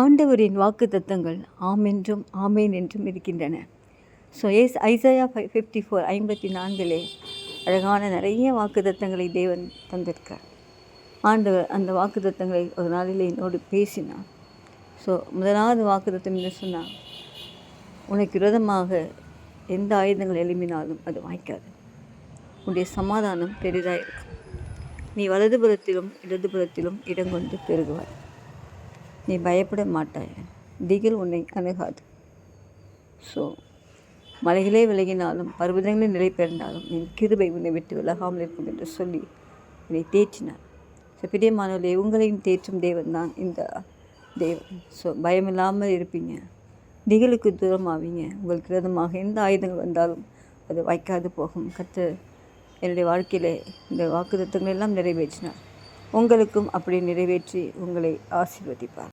ஆண்டவரின் வாக்குத்தத்தங்கள் ஆம் என்றும் ஆமேன் என்றும் இருக்கின்றன. ஸோ ஐசாயா 54 அழகான நிறைய வாக்குத்தத்தங்களை தேவன் தந்திருக்கார். ஆண்டவர் அந்த வாக்குத்தத்தங்களை ஒரு நாளில் என்னோடு பேசினார். ஸோ முதலாவது வாக்குத்தத்தம் என்று சொன்னால், உனக்கு விரோதமாக எந்த ஆயுதங்கள் எழும்பினாலும் அது வாய்க்காது. உன்னுடைய சமாதானம் பெரிதாக இருக்கும். நீ வலதுபுறத்திலும் இடதுபுறத்திலும் இடங்கொண்டு பெருகுவாய். நீ பயப்பட மாட்டாய். திகில் உன்னை அணுகாது. ஸோ மலைகளே விலகினாலும் பர்வதங்களே நிலை பெயர்ந்தாலும் என் கிருபை உன்னை விட்டு விலகாமல் இருக்கும் என்று சொல்லி என்னை தேற்றினார். ஸோ பிரியமானவர்களே, உங்களையும் தேற்றும் தேவன் தான் இந்த தேவன். ஸோ பயமில்லாமல் இருப்பீங்க, திகிலுக்கு தூரமாவீங்க. உங்களுக்கு விரோதமாக எந்த ஆயுதங்கள் வந்தாலும் அது வாய்க்காது போகும். கர்த்தர் என்னுடைய வாழ்க்கையில் இந்த வாக்குத்தத்தங்கள் எல்லாம் நிறைவேற்றினார். உங்களுக்கும் அப்படி நிறைவேற்றி உங்களை ஆசீர்வதிப்பார்.